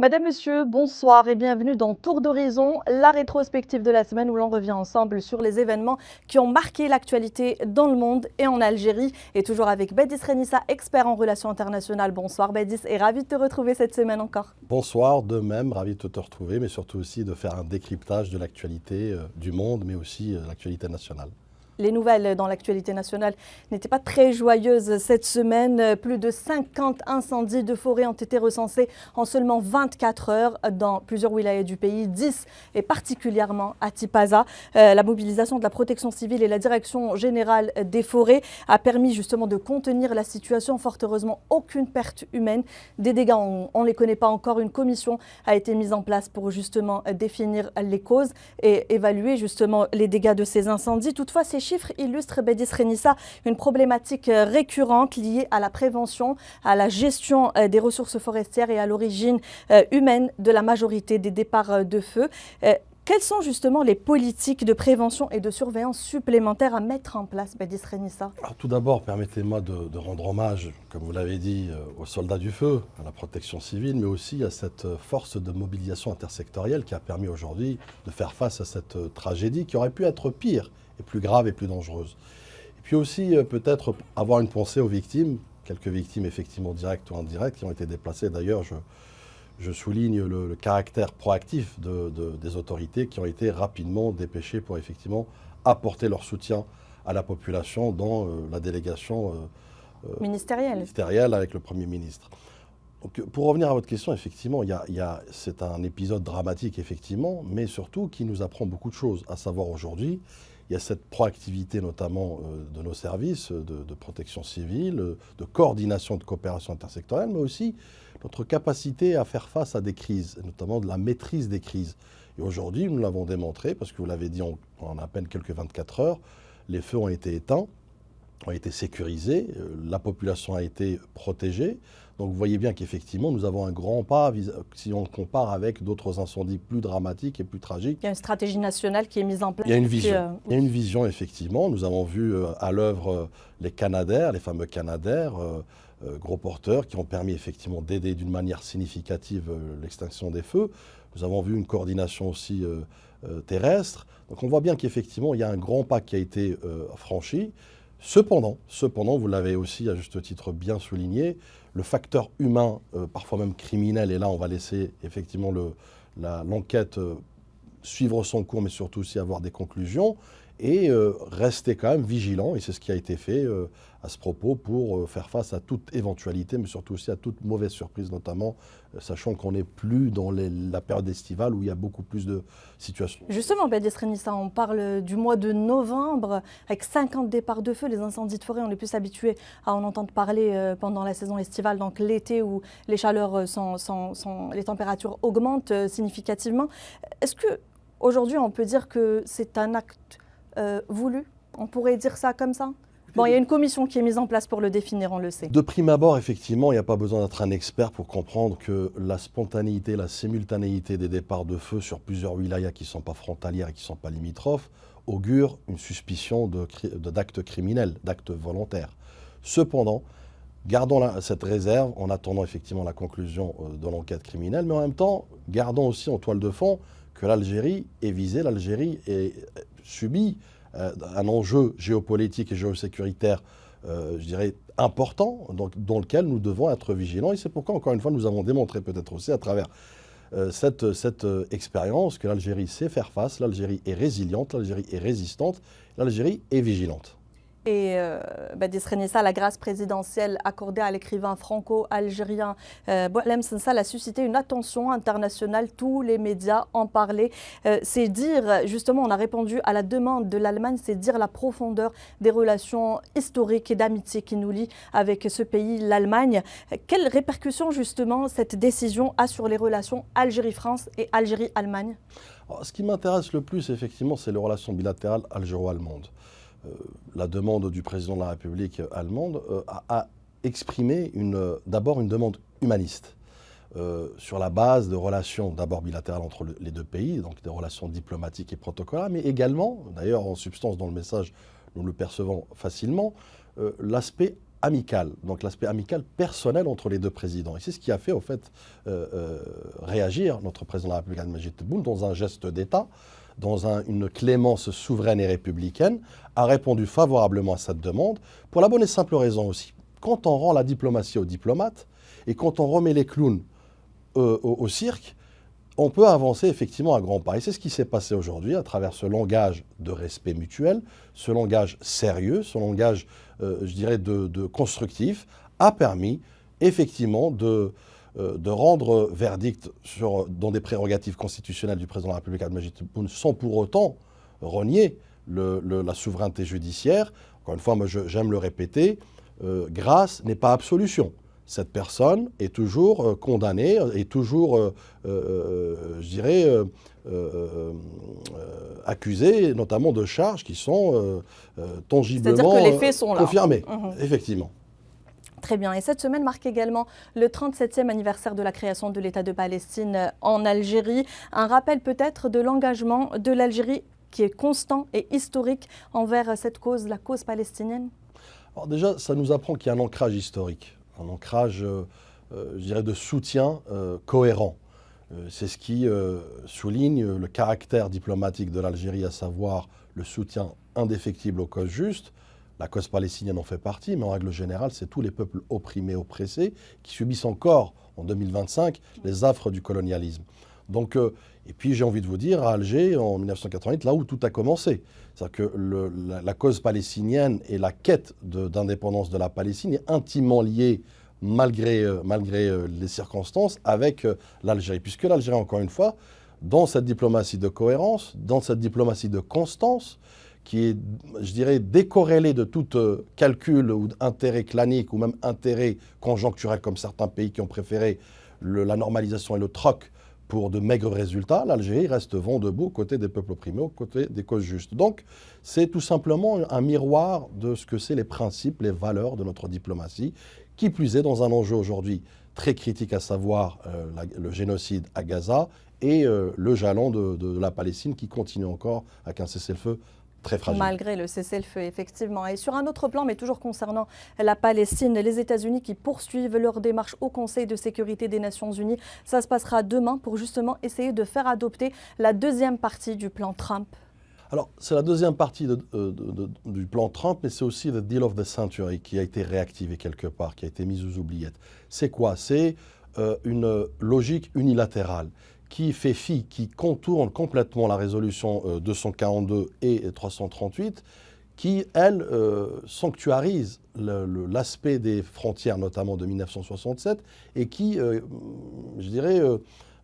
Madame, Monsieur, bonsoir et bienvenue dans Tour d'Horizon, la rétrospective de la semaine où l'on revient ensemble sur les événements qui ont marqué l'actualité dans le monde et en Algérie. Et toujours avec Bédis Renissa, expert en relations internationales. Bonsoir Bédis et ravi de te retrouver cette semaine encore. Bonsoir, de même, ravi de te retrouver, mais surtout aussi de faire un décryptage de l'actualité du monde, mais aussi l'actualité nationale. Les nouvelles dans l'actualité nationale n'étaient pas très joyeuses cette semaine. Plus de 50 incendies de forêt ont été recensés en seulement 24 heures dans plusieurs wilayas du pays, 10 et particulièrement à Tipaza. La mobilisation de la protection civile et la direction générale des forêts a permis justement de contenir la situation. Fort heureusement, aucune perte humaine. Des dégâts, on ne les connaît pas encore. Une commission a été mise en place pour justement définir les causes et évaluer justement les dégâts de ces incendies. Toutefois, ces chiffres illustrent, Bédis Renissa, une problématique récurrente liée à la prévention, à la gestion des ressources forestières et à l'origine humaine de la majorité des départs de feu. Quelles sont justement les politiques de prévention et de surveillance supplémentaires à mettre en place, Bédis Renissa? Alors, tout d'abord, permettez-moi de rendre hommage, comme vous l'avez dit, aux soldats du feu, à la protection civile, mais aussi à cette force de mobilisation intersectorielle qui a permis aujourd'hui de faire face à cette tragédie qui aurait pu être pire et plus grave et plus dangereuse. Et puis aussi, peut-être avoir une pensée aux victimes, quelques victimes effectivement directes ou indirectes qui ont été déplacées. D'ailleurs, je souligne le caractère proactif des autorités qui ont été rapidement dépêchées pour effectivement apporter leur soutien à la population dans la délégation ministérielle avec le Premier ministre. Donc, pour revenir à votre question, effectivement, c'est un épisode dramatique, effectivement, mais surtout qui nous apprend beaucoup de choses. À savoir aujourd'hui, il y a cette proactivité notamment de nos services de protection civile, de coordination, de coopération intersectorielle, mais aussi notre capacité à faire face à des crises, notamment de la maîtrise des crises. Et aujourd'hui, nous l'avons démontré, parce que vous l'avez dit en à peine quelques 24 heures, les feux ont été éteints, ont été sécurisés, la population a été protégée. Donc vous voyez bien qu'effectivement, nous avons un grand pas si on le compare avec d'autres incendies plus dramatiques et plus tragiques. Il y a une stratégie nationale qui est mise en place. Il y a une vision. Il y a une vision, effectivement. Nous avons vu à l'œuvre les Canadair, les fameux Canadair, gros porteurs, qui ont permis effectivement d'aider d'une manière significative l'extinction des feux. Nous avons vu une coordination aussi terrestre. Donc on voit bien qu'effectivement, il y a un grand pas qui a été franchi. Cependant, vous l'avez aussi à juste titre bien souligné, le facteur humain, parfois même criminel, et là on va laisser effectivement l'enquête suivre son cours, mais surtout aussi avoir des conclusions, et rester quand même vigilant, et c'est ce qui a été fait à ce propos pour faire face à toute éventualité, mais surtout aussi à toute mauvaise surprise, notamment sachant qu'on n'est plus dans la période estivale où il y a beaucoup plus de situations. Justement, Bédis Renissa, on parle du mois de novembre avec 50 départs de feu. Les incendies de forêt, on est plus habitué à en entendre parler pendant la saison estivale, donc l'été où les chaleurs les températures augmentent significativement. Est-ce que aujourd'hui on peut dire que c'est un acte voulu? On pourrait dire ça comme ça? Bon, il y a une commission qui est mise en place pour le définir, on le sait. De prime abord, effectivement, il n'y a pas besoin d'être un expert pour comprendre que la spontanéité, la simultanéité des départs de feu sur plusieurs wilayas qui ne sont pas frontalières et qui ne sont pas limitrophes augure une suspicion d'actes criminels, d'actes volontaires. Cependant, gardons cette réserve en attendant effectivement la conclusion de l'enquête criminelle, mais en même temps, gardons aussi en toile de fond que l'Algérie est visée, l'Algérie subit un enjeu géopolitique et géosécuritaire, je dirais, important, dans lequel nous devons être vigilants. Et c'est pourquoi, encore une fois, nous avons démontré peut-être aussi à travers cette expérience que l'Algérie sait faire face, l'Algérie est résiliente, l'Algérie est résistante, l'Algérie est vigilante. Et Bédis Renissa, la grâce présidentielle accordée à l'écrivain franco-algérien Boualem Sansal a suscité une attention internationale. Tous les médias en parlaient. C'est dire, justement, on a répondu à la demande de l'Allemagne, c'est dire la profondeur des relations historiques et d'amitié qui nous lient avec ce pays, l'Allemagne. Quelles répercussions, justement, cette décision a sur les relations Algérie-France et Algérie-Allemagne? Ce qui m'intéresse le plus, effectivement, c'est les relations bilatérales algéro-allemandes. La demande du président de la République allemande a exprimé d'abord une demande humaniste sur la base de relations d'abord bilatérales entre les deux pays, donc des relations diplomatiques et protocolaires, mais également, d'ailleurs en substance dans le message, nous le percevons facilement, l'aspect amical, donc l'aspect amical personnel entre les deux présidents. Et c'est ce qui a fait, au fait, réagir notre président de la République, Abdelmadjid Tebboune, dans un geste d'État, dans une clémence souveraine et républicaine, a répondu favorablement à cette demande, pour la bonne et simple raison aussi. Quand on rend la diplomatie aux diplomates, et quand on remet les clowns au cirque, on peut avancer effectivement à grands pas. Et c'est ce qui s'est passé aujourd'hui à travers ce langage de respect mutuel, ce langage sérieux, ce langage, je dirais, de constructif, a permis effectivement de rendre verdict dans des prérogatives constitutionnelles du président de la République, Abdelmadjid Tebboune, sans pour autant renier la souveraineté judiciaire. Encore une fois, moi j'aime le répéter, grâce n'est pas absolution. Cette personne est toujours condamnée, est toujours, je dirais, accusée, notamment de charges qui sont tangiblement c'est-à-dire que les faits sont là. Confirmées, effectivement. Très bien. Et cette semaine marque également le 37e anniversaire de la création de l'État de Palestine en Algérie. Un rappel peut-être de l'engagement de l'Algérie qui est constant et historique envers cette cause, la cause palestinienne. Alors déjà, ça nous apprend qu'il y a un ancrage historique. Un ancrage, je dirais, de soutien cohérent. C'est ce qui souligne le caractère diplomatique de l'Algérie, à savoir le soutien indéfectible aux causes justes. La cause palestinienne en fait partie, mais en règle générale, c'est tous les peuples opprimés, oppressés, qui subissent encore, en 2025, les affres du colonialisme. Donc, et puis j'ai envie de vous dire, à Alger, en 1988, là où tout a commencé, c'est-à-dire que la cause palestinienne et la quête d'indépendance de la Palestine est intimement liée, malgré les circonstances, avec l'Algérie. Puisque l'Algérie, encore une fois, dans cette diplomatie de cohérence, dans cette diplomatie de constance, qui est, je dirais, décorrélée de tout calcul ou intérêt clanique ou même intérêt conjoncturel, comme certains pays qui ont préféré la normalisation et le troc pour de maigres résultats, l'Algérie reste vent debout aux côtés des peuples opprimés, aux côtés des causes justes. Donc, c'est tout simplement un miroir de ce que c'est les principes, les valeurs de notre diplomatie, qui plus est dans un enjeu aujourd'hui très critique, à savoir le génocide à Gaza et le jalon de la Palestine qui continue encore avec un cessez-le-feu très fragile. Malgré le cessez-le-feu, effectivement. Et sur un autre plan, mais toujours concernant la Palestine, les États-Unis qui poursuivent leur démarche au Conseil de sécurité des Nations Unies. Ça se passera demain pour justement essayer de faire adopter la deuxième partie du plan Trump. Alors, c'est la deuxième partie du plan Trump, mais c'est aussi le Deal of the Century qui a été réactivé quelque part, qui a été mis aux oubliettes. C'est quoi? C'est une logique unilatérale qui fait fi, qui contourne complètement la résolution 242 et 338, qui, elle, sanctuarise l'aspect des frontières, notamment de 1967, et qui, je dirais,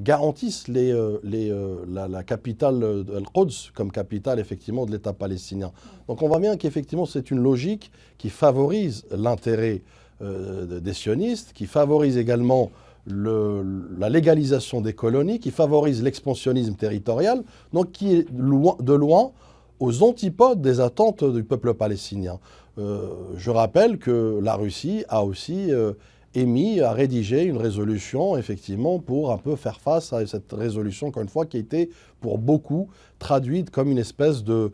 garantissent la capitale Al-Quds comme capitale, effectivement, de l'État palestinien. Donc on voit bien qu'effectivement, c'est une logique qui favorise l'intérêt des sionistes, qui favorise également la légalisation des colonies, qui favorise l'expansionnisme territorial, donc qui est de loin aux antipodes des attentes du peuple palestinien. Je rappelle que la Russie a aussi a rédigé une résolution, effectivement, pour un peu faire face à cette résolution, encore une fois, qui a été, pour beaucoup, traduite comme une espèce de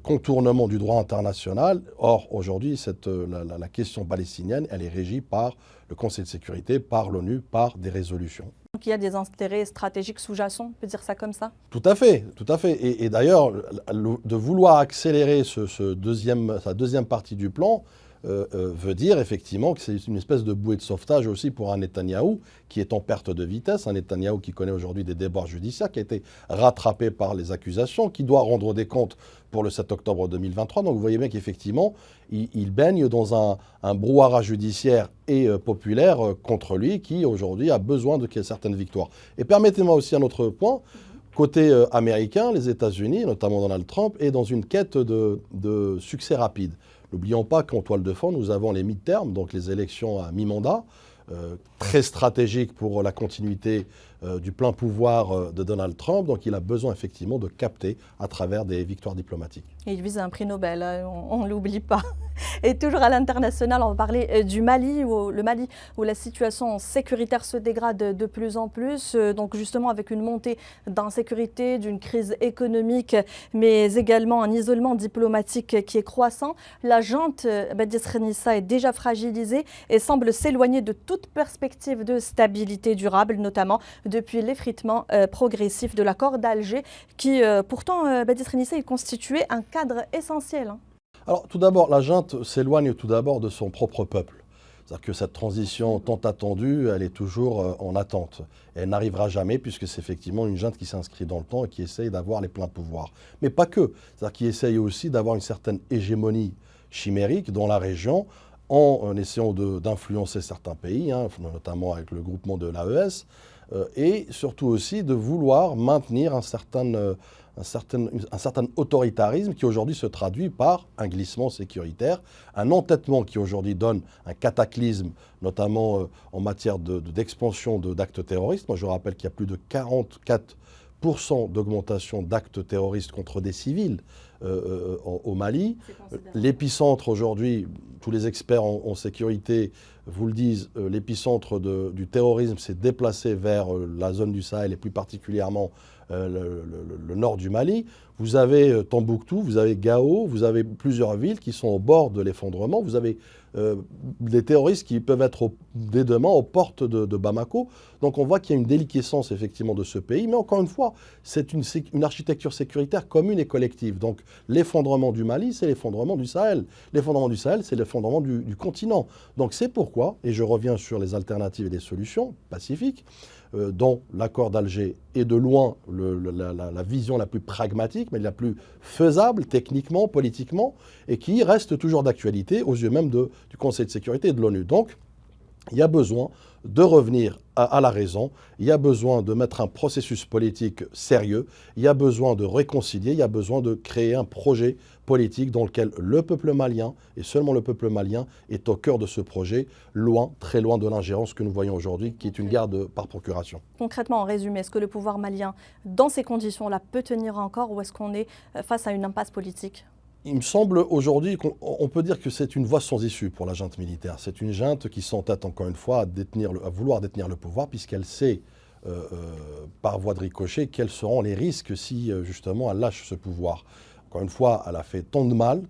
contournement du droit international. Or, aujourd'hui, la question palestinienne, elle est régie par le Conseil de sécurité, par l'ONU, par des résolutions. Donc il y a des intérêts stratégiques sous-jacents, on peut dire ça comme ça? Tout à fait, tout à fait. Et d'ailleurs, de vouloir accélérer sa deuxième partie du plan, veut dire effectivement que c'est une espèce de bouée de sauvetage aussi pour un Netanyahou qui est en perte de vitesse, un Netanyahou qui connaît aujourd'hui des déboires judiciaires, qui a été rattrapé par les accusations, qui doit rendre des comptes pour le 7 octobre 2023. Donc vous voyez bien qu'effectivement, il baigne dans un brouhaha judiciaire et populaire contre lui, qui aujourd'hui a besoin de certaines victoires. Et permettez-moi aussi un autre point. Côté américain, les États-Unis, notamment Donald Trump, est dans une quête de succès rapide. N'oublions pas qu'en toile de fond, nous avons les mid-terms, donc les élections à mi-mandat, très stratégique pour la continuité du plein pouvoir de Donald Trump. Donc il a besoin effectivement de capter à travers des victoires diplomatiques. Et il vise un prix Nobel, on ne l'oublie pas. Et toujours à l'international, on va parler du Mali, où la situation sécuritaire se dégrade de plus en plus. Donc justement avec une montée d'insécurité, d'une crise économique, mais également un isolement diplomatique qui est croissant. La junte Badi Srenissa est déjà fragilisée et semble s'éloigner de toute perspective de stabilité durable, notamment depuis l'effritement progressif de l'accord d'Alger, qui pourtant, Badi Srenissa, est constitué un cadre essentiel. Alors tout d'abord, la junte s'éloigne tout d'abord de son propre peuple. C'est-à-dire que cette transition tant attendue, elle est toujours en attente. Et elle n'arrivera jamais puisque c'est effectivement une junte qui s'inscrit dans le temps et qui essaye d'avoir les pleins pouvoirs. Mais pas que. C'est-à-dire qu'il essaye aussi d'avoir une certaine hégémonie chimérique dans la région en essayant d'influencer certains pays, notamment avec le groupement de l'AES, et surtout aussi de vouloir maintenir un certain autoritarisme qui aujourd'hui se traduit par un glissement sécuritaire, un entêtement qui aujourd'hui donne un cataclysme, notamment en matière d'expansion d'actes terroristes. Moi je rappelle qu'il y a plus de 44% d'augmentation d'actes terroristes contre des civils au Mali. L'épicentre aujourd'hui, tous les experts en sécurité vous le disent, l'épicentre du terrorisme s'est déplacé vers la zone du Sahel et plus particulièrement le nord du Mali. Vous avez Tombouctou, vous avez Gao, vous avez plusieurs villes qui sont au bord de l'effondrement. Vous avez des terroristes qui peuvent être dès demain aux portes de Bamako. Donc on voit qu'il y a une déliquescence effectivement de ce pays. Mais encore une fois, c'est une architecture sécuritaire commune et collective. Donc l'effondrement du Mali, c'est l'effondrement du Sahel. L'effondrement du Sahel, c'est l'effondrement du continent. Donc c'est pourquoi, et je reviens sur les alternatives et les solutions pacifiques, dont l'accord d'Alger est de loin la vision la plus pragmatique, mais la plus faisable techniquement, politiquement, et qui reste toujours d'actualité aux yeux même du Conseil de sécurité et de l'ONU. Donc, il y a besoin de revenir à la raison, il y a besoin de mettre un processus politique sérieux, il y a besoin de réconcilier, il y a besoin de créer un projet politique dans lequel le peuple malien, et seulement le peuple malien, est au cœur de ce projet, loin, très loin de l'ingérence que nous voyons aujourd'hui, qui est une guerre par procuration. Concrètement, en résumé, est-ce que le pouvoir malien, dans ces conditions-là, peut tenir encore ou est-ce qu'on est face à une impasse politique ? Il me semble aujourd'hui qu'on peut dire que c'est une voie sans issue pour la junte militaire. C'est une junte qui s'entête encore une fois à vouloir détenir le pouvoir puisqu'elle sait par voie de ricochet quels seront les risques si justement elle lâche ce pouvoir. Encore une fois, elle a fait tant de mal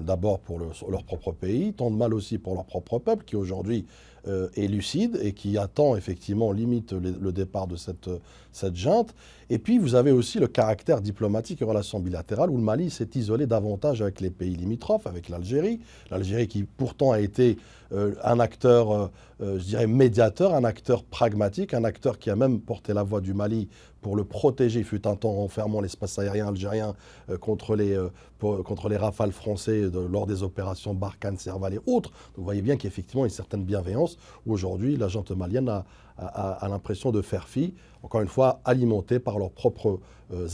d'abord pour leur propre pays, tant de mal aussi pour leur propre peuple qui aujourd'hui est lucide et qui attend effectivement, limite le départ de cette junte. Et puis vous avez aussi le caractère diplomatique et relations bilatérales où le Mali s'est isolé davantage avec les pays limitrophes, avec l'Algérie. L'Algérie qui pourtant a été un acteur, je dirais, médiateur, un acteur pragmatique, un acteur qui a même porté la voix du Mali pour le protéger, il fut un temps en fermant l'espace aérien algérien contre les rafales français lors des opérations Barkhane, Serval et autres. Donc vous voyez bien qu'effectivement il y a une certaine bienveillance où aujourd'hui la junte malienne a l'impression de faire fi, encore une fois, alimentée par leurs propres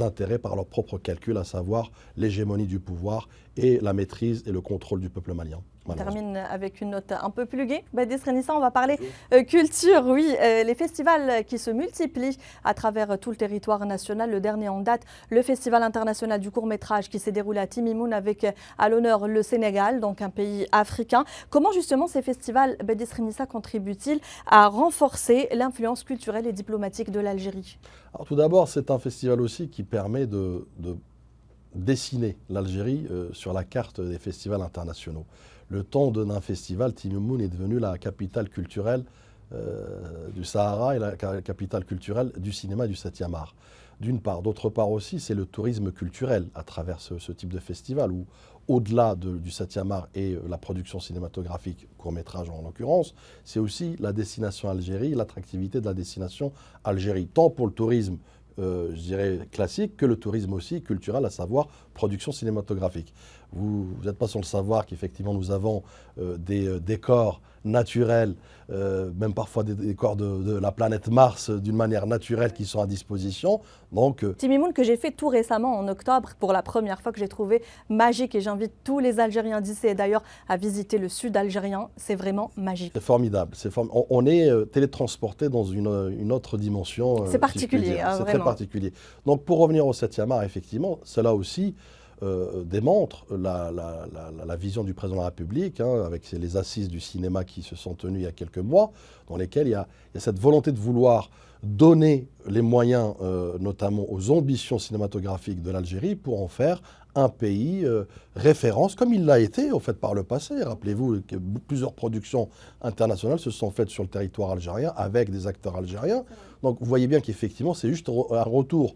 intérêts, par leurs propres calculs, à savoir l'hégémonie du pouvoir et la maîtrise et le contrôle du peuple malien. On termine avec une note un peu plus gaie. Badi Srenissa, on va parler culture, oui. Les festivals qui se multiplient à travers tout le territoire national. Le dernier en date, le Festival international du court-métrage qui s'est déroulé à Timimoun avec à l'honneur le Sénégal, donc un pays africain. Comment justement ces festivals, Badi Srenissa, contribuent-ils à renforcer l'influence culturelle et diplomatique de l'Algérie ? Alors tout d'abord, c'est un festival aussi qui permet de dessiner l'Algérie sur la carte des festivals internationaux. Le temps d'un festival, Timimoun est devenu la capitale culturelle du Sahara et la capitale culturelle du cinéma du 7e art. D'une part. D'autre part aussi, c'est le tourisme culturel à travers ce type de festival où, au-delà du 7e art et la production cinématographique, court-métrage en l'occurrence, c'est aussi la destination Algérie, l'attractivité de la destination Algérie, tant pour le tourisme je dirais classique, que le tourisme aussi culturel, à savoir production cinématographique. Vous n'êtes pas sans le savoir qu'effectivement nous avons des décors naturels, même parfois des décors de la planète Mars d'une manière naturelle qui sont à disposition. Donc, Timimoun, que j'ai fait tout récemment en octobre pour la première fois, que j'ai trouvé magique, et j'invite tous les Algériens d'ici et d'ailleurs à visiter le sud algérien. C'est vraiment magique. c'est formidable. On est télétransporté dans une autre dimension. C'est particulier, hein, c'est vraiment. très particulier. Donc pour revenir au 7e art, effectivement, cela aussi démontre la vision du président de la République, hein, avec les assises du cinéma qui se sont tenues il y a quelques mois, dans lesquelles il y a cette volonté de vouloir donner les moyens, notamment aux ambitions cinématographiques de l'Algérie, pour en faire un pays référence, comme il l'a été au fait par le passé. Rappelez-vous que plusieurs productions internationales se sont faites sur le territoire algérien avec des acteurs algériens. Donc vous voyez bien qu'effectivement c'est juste un retour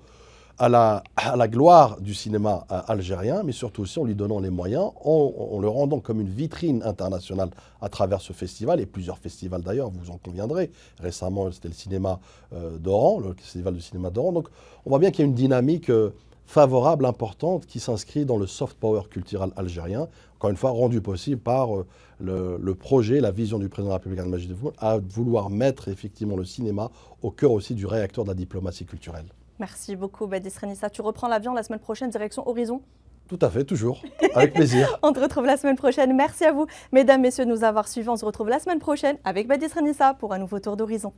à la gloire du cinéma algérien, mais surtout aussi en lui donnant les moyens, en le rendant comme une vitrine internationale à travers ce festival, et plusieurs festivals d'ailleurs, vous en conviendrez. Récemment, c'était le cinéma d'Oran, le festival du cinéma d'Oran. Donc on voit bien qu'il y a une dynamique favorable, importante, qui s'inscrit dans le soft power culturel algérien, encore une fois rendu possible par le projet, la vision du président de la République Abdelmadjid Tebboune, à vouloir mettre effectivement le cinéma au cœur aussi du réacteur de la diplomatie culturelle. Merci beaucoup, Badis Renissa. Tu reprends l'avion la semaine prochaine, direction Horizon? Tout à fait, toujours, avec plaisir. On te retrouve la semaine prochaine. Merci à vous, mesdames, messieurs, de nous avoir suivis. On se retrouve la semaine prochaine avec Badis Renissa pour un nouveau tour d'Horizon.